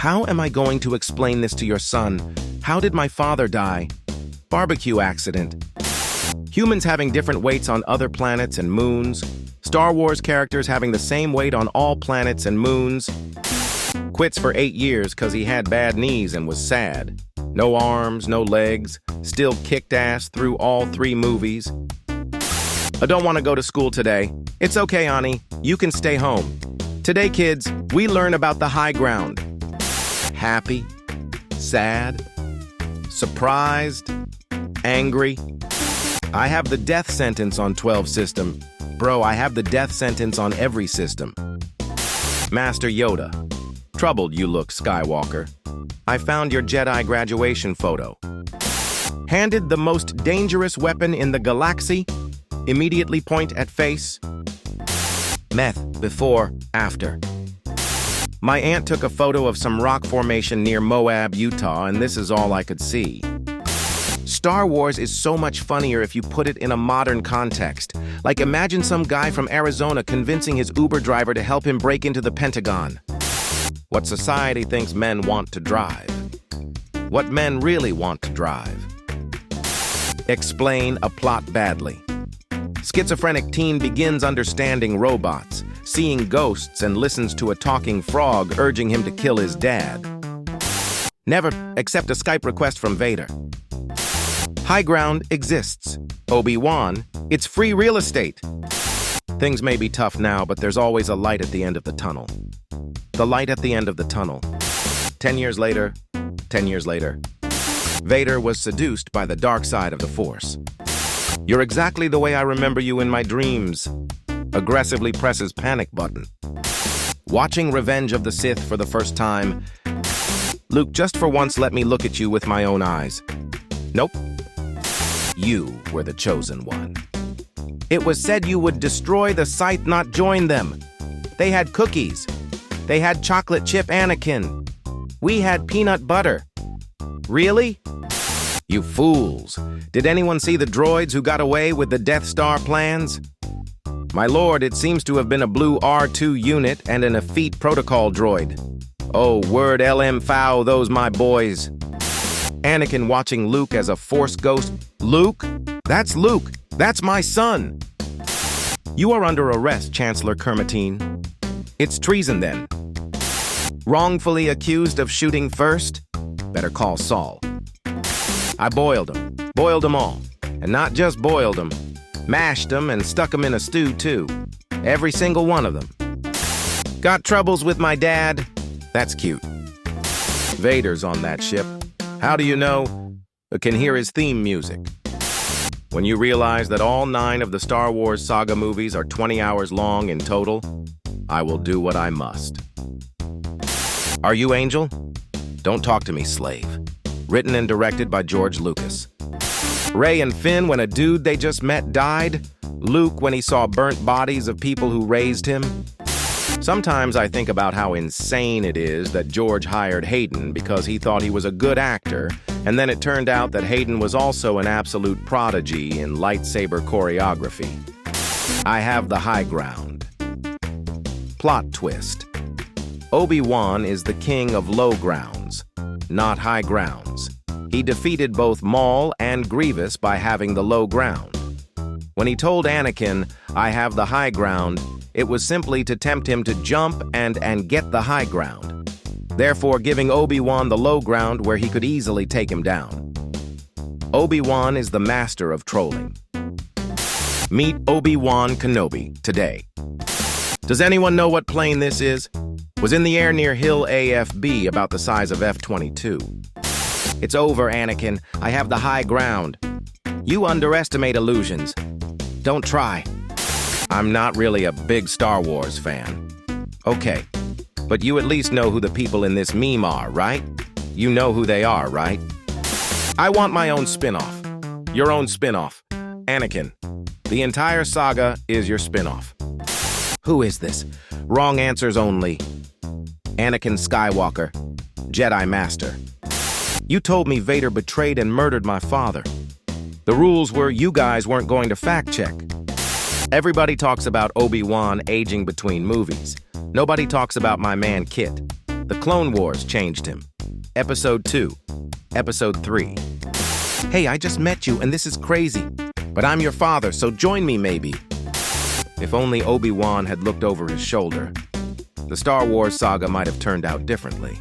How am I going to explain this to your son? How did my father die? Barbecue accident. Humans having different weights on other planets and moons. Star Wars characters having the same weight on all planets and moons. Quits for 8 years because he had bad knees and was sad. No arms, no legs, still kicked ass through all 3 movies. I don't want to go to school today. It's okay, Ani. You can stay home. Today, kids, we learn about the high ground. Happy, sad, surprised, angry. I have the death sentence on 12 system. Bro, I have the death sentence on every system. Master Yoda. Troubled you look, Skywalker. I found your Jedi graduation photo. Handed the most dangerous weapon in the galaxy. Immediately point at face. Meth, before, after. My aunt took a photo of some rock formation near Moab, Utah, and this is all I could see. Star Wars is so much funnier if you put it in a modern context. Like imagine some guy from Arizona convincing his Uber driver to help him break into the Pentagon. What society thinks men want to drive. What men really want to drive. Explain a plot badly. Schizophrenic teen begins understanding robots, seeing ghosts, and listens to a talking frog urging him to kill his dad. Never accept a Skype request from Vader. High ground exists. Obi-Wan, it's free real estate. Things may be tough now, but there's always a light at the end of the tunnel. The light at the end of the tunnel. 10 years later, 10 years later, Vader was seduced by the dark side of the Force. You're exactly the way I remember you in my dreams. Aggressively presses panic button. Watching Revenge of the Sith for the first time. Luke, just for once, let me look at you with my own eyes. Nope. You were the chosen one. It was said you would destroy the Sith, not join them. They had cookies. They had chocolate chip Anakin. We had peanut butter. Really? You fools. Did anyone see the droids who got away with the Death Star plans? My lord, it seems to have been a blue R2 unit and an effete protocol droid. Oh, word LM foul, those my boys. Anakin watching Luke as a Force ghost. Luke? That's Luke. That's my son. You are under arrest, Chancellor Kermitine. It's treason then. Wrongfully accused of shooting first? Better call Saul. I boiled them all. And not just boiled them, mashed them and stuck them in a stew too. Every single one of them. Got troubles with my dad? That's cute. Vader's on that ship. How do you know? I can hear his theme music. When you realize that all 9 of the Star Wars saga movies are 20 hours long in total, I will do what I must. Are you Angel? Don't talk to me, slave. Written and directed by George Lucas. Rey and Finn when a dude they just met died. Luke when he saw burnt bodies of people who raised him. Sometimes I think about how insane it is that George hired Hayden because he thought he was a good actor, and then it turned out that Hayden was also an absolute prodigy in lightsaber choreography. I have the high ground. Plot twist. Obi-Wan is the king of low grounds, not high grounds. He defeated both Maul and Grievous by having the low ground. When he told Anakin, I have the high ground, it was simply to tempt him to jump and get the high ground, therefore giving Obi-Wan the low ground where he could easily take him down. Obi-Wan is the master of trolling. Meet Obi-Wan Kenobi today. Does anyone know what plane this is? Was in the air near Hill AFB about the size of F-22. It's over, Anakin. I have the high ground. You underestimate illusions. Don't try. I'm not really a big Star Wars fan. Okay, but you at least know who the people in this meme are, right? You know who they are, right? I want my own spin-off. Your own spin-off. Anakin. The entire saga is your spin-off. Who is this? Wrong answers only. Anakin Skywalker, Jedi Master. You told me Vader betrayed and murdered my father. The rules were you guys weren't going to fact-check. Everybody talks about Obi-Wan aging between movies. Nobody talks about my man Kit. The Clone Wars changed him. Episode 2. Episode 3. Hey, I just met you and this is crazy. But I'm your father, so join me maybe. If only Obi-Wan had looked over his shoulder, the Star Wars saga might have turned out differently.